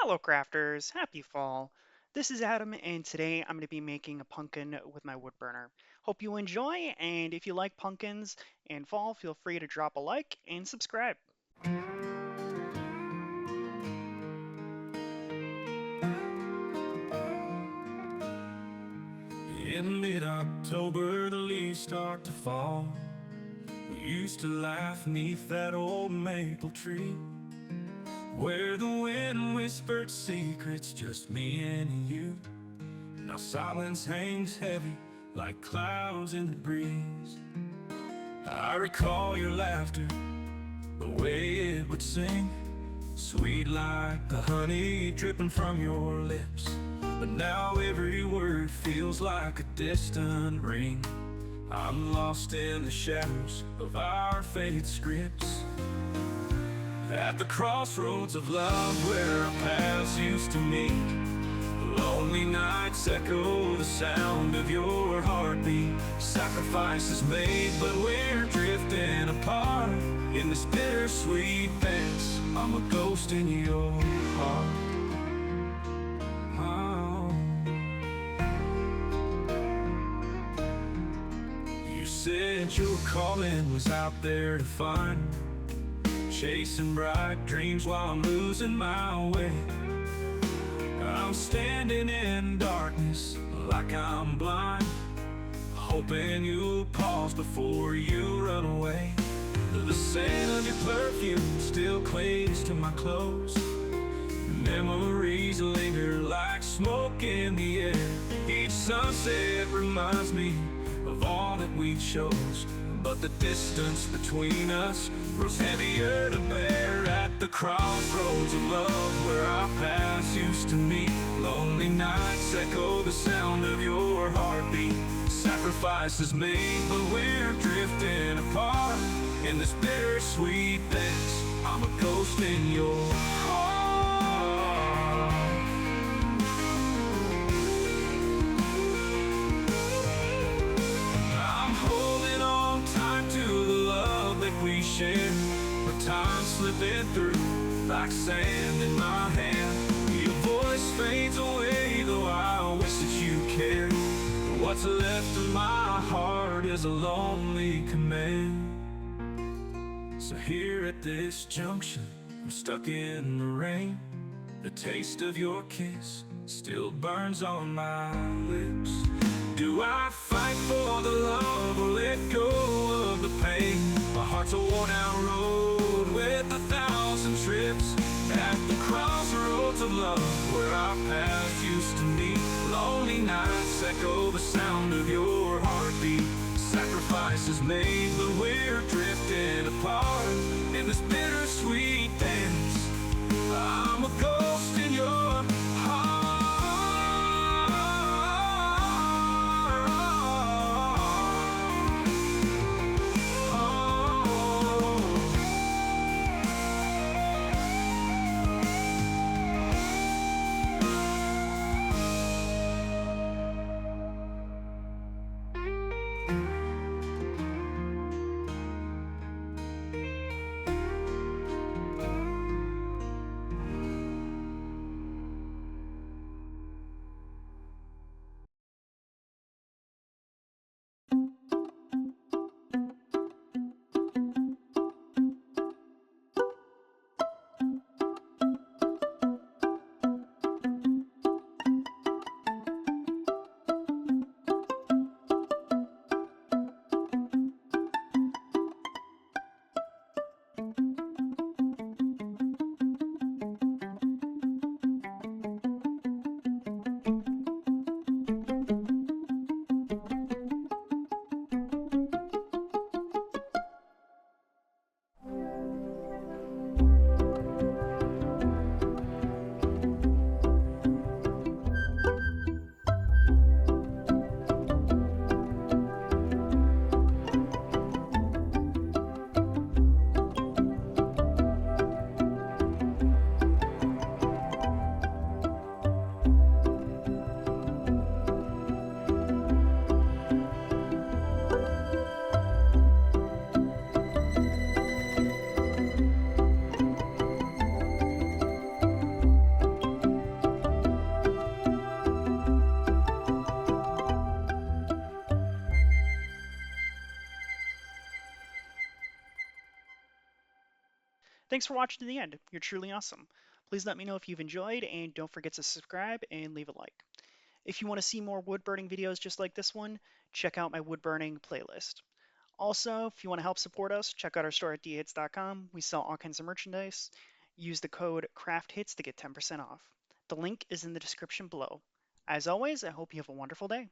Hello crafters, happy fall. This is Adam and today I'm going to be making a pumpkin with my wood burner. Hope you enjoy, and if you like pumpkins and fall, feel free to drop a like and subscribe. In mid-October, the leaves start to fall. We used to laugh neath that old maple tree, where the wind whispered secrets, just me and you. Now silence hangs heavy like clouds in the breeze. I recall your laughter, the way it would sing, sweet like the honey dripping from your lips. But now every word feels like a distant ring. I'm lost in the shadows of our faded scripts, at the crossroads of love where our paths used to meet. Lonely nights echo the sound of your heartbeat. Sacrifices made, but we're drifting apart. In this bittersweet dance, I'm a ghost in your heart. Oh. You said your calling was out there to find, chasing bright dreams while I'm losing my way. I'm standing in darkness like I'm blind, hoping you'll pause before you run away. The scent of your perfume still clings to my clothes. Memories linger like smoke in the air. Each sunset reminds me of all that we chose, but the distance between us grows heavier to bear. At the crossroads of love where our paths used to meet, lonely nights echo the sound of your heartbeat. Sacrifices made, but we're drifting apart. In this bittersweet dance, I'm a ghost in your heart. I'm holding on tight to the love that we shared, but time slipping through like sand in my hand. Your voice fades away, though I wish that you cared. What's left of my heart is a lonely command. So here at this junction, I'm stuck in the rain. The taste of your kiss still burns on my lips. Do I fight for the love or let go of the pain? My heart's a worn-out road with 1,000 trips. At the crossroads of love where our paths used to meet, lonely nights echo the sound of your heartbeat. Sacrifices made, but we're drifting apart. In this bittersweet dance, I'm a ghost in your heart. Thanks for watching to the end. You're truly awesome. Please let me know if you've enjoyed, and don't forget to subscribe and leave a like. If you want to see more wood burning videos just like this one, check out my wood burning playlist. Also, if you want to help support us, check out our store at dhits.com. We sell all kinds of merchandise. Use the code CRAFTHITS to get 10% off. The link is in the description below. As always, I hope you have a wonderful day.